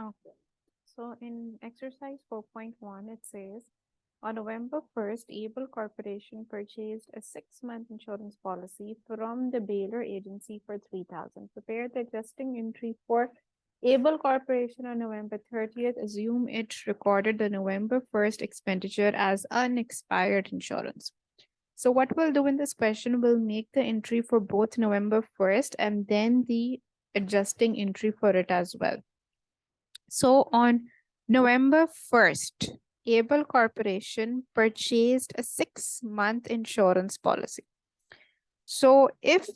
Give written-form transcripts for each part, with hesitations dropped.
Okay. So in exercise 4.1, it says on November 1st, Able Corporation purchased a 6-month insurance policy from the Baylor Agency for 3,000. Prepare the adjusting entry for Able Corporation on November 30th. Assume it recorded the November 1st expenditure as unexpired insurance. So what we'll do in this question, we'll make the entry for both November 1st and then the adjusting entry for it as well. So on November 1st, Able Corporation purchased a 6-month insurance policy. So if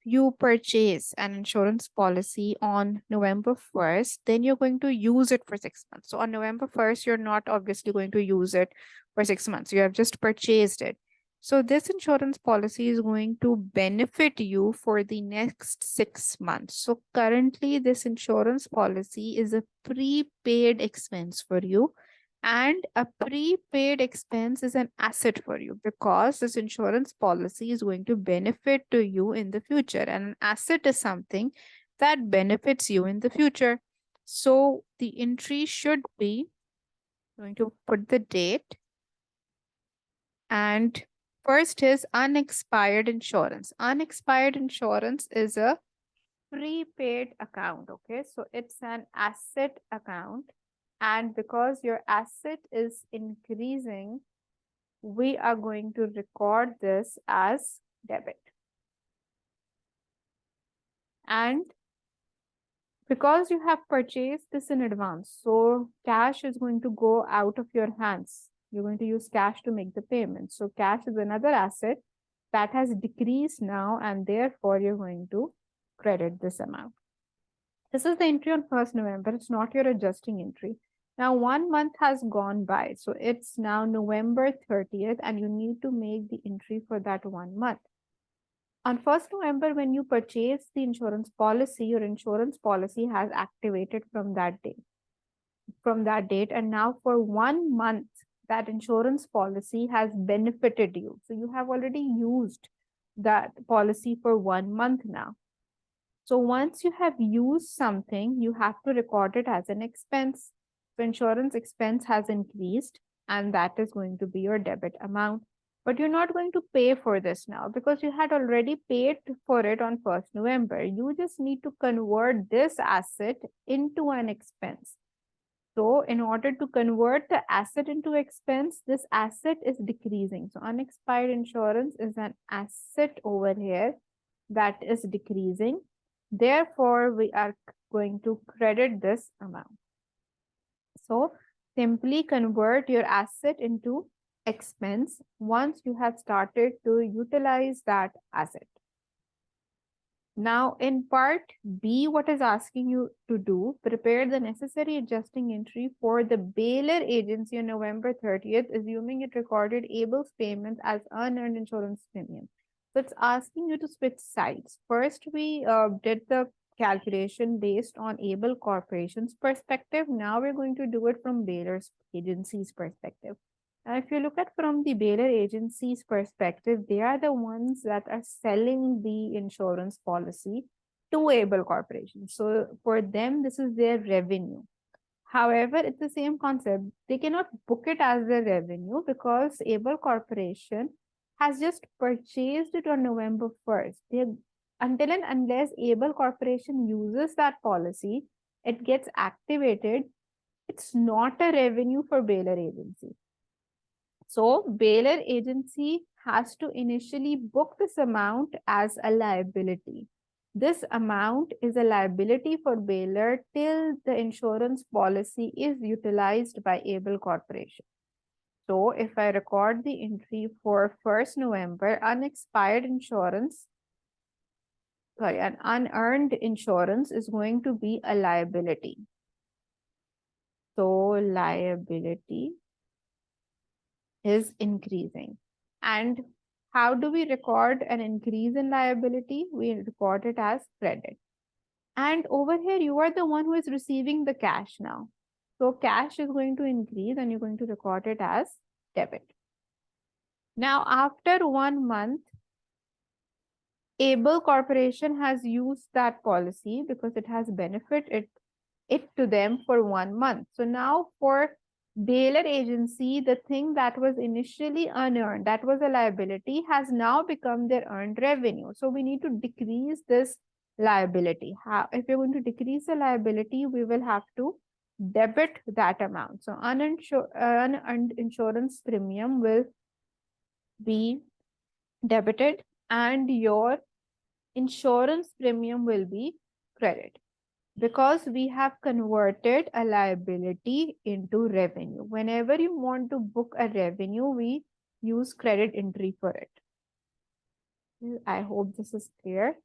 you purchase an insurance policy on November 1st, then you're going to use it for 6 months. So on November 1st, you're not obviously going to use it for 6 months. You have just purchased it. So this insurance policy is going to benefit you for the next 6 months. So currently, this insurance policy is a prepaid expense for you. And a prepaid expense is an asset for you because this insurance policy is going to benefit to you in the future. And an asset is something that benefits you in the future. So the entry should be going to put the date, and first is unexpired insurance. Unexpired insurance is a prepaid account. Okay, so it's an asset account. And because your asset is increasing, we are going to record this as debit. And because you have purchased this in advance, so cash is going to go out of your hands. You're going to use cash to make the payment. So cash is another asset that has decreased now, and therefore you're going to credit this amount. This is the entry on 1st November. It's not your adjusting entry. Now 1 month has gone by. So it's now November 30th and you need to make the entry for that 1 month. On 1st November, when you purchase the insurance policy, your insurance policy has activated from that day. And now for 1 month, that insurance policy has benefited you. So you have already used that policy for 1 month now. So once you have used something, you have to record it as an expense. So insurance expense has increased, and that is going to be your debit amount. But you're not going to pay for this now because you had already paid for it on 1st November. You just need to convert this asset into an expense. So in order to convert the asset into expense, this asset is decreasing. So unexpired insurance is an asset over here that is decreasing. Therefore, we are going to credit this amount. So simply convert your asset into expense once you have started to utilize that asset. Now in part B, what is asking you to do, prepare the necessary adjusting entry for the Baylor Agency on November 30th, assuming it recorded Able's payment as unearned insurance premium. So it's asking you to switch sides. First, we did the calculation based on Able Corporation's perspective. Now we're going to do it from Baylor's agency's perspective. Now, if you look at from the Baylor Agency's perspective, they are the ones that are selling the insurance policy to Able Corporation. So for them, this is their revenue. However, it's the same concept. They cannot book it as their revenue because Able Corporation has just purchased it on November 1st. Until and unless Able Corporation uses that policy, it gets activated. It's not a revenue for Baylor Agency. So Baylor Agency has to initially book this amount as a liability. This amount is a liability for Baylor till the insurance policy is utilized by Able Corporation. So if I record the entry for 1st November, unexpired insurance, an unearned insurance is going to be a liability. So liability is increasing. And how do we record an increase in liability? We record it as credit. And over here, you are the one who is receiving the cash now. So cash is going to increase and you're going to record it as debit. Now, after 1 month, Able Corporation has used that policy because it has benefited it to them for 1 month. So now for Baylor Agency, the thing that was initially unearned, that was a liability, has now become their earned revenue. So we need to decrease this liability. How, if you're going to decrease the liability, we will have to debit that amount. So unearned insurance premium will be debited and your insurance premium will be credited, because we have converted a liability into revenue. Whenever you want to book a revenue, we use credit entry for it. I hope this is clear.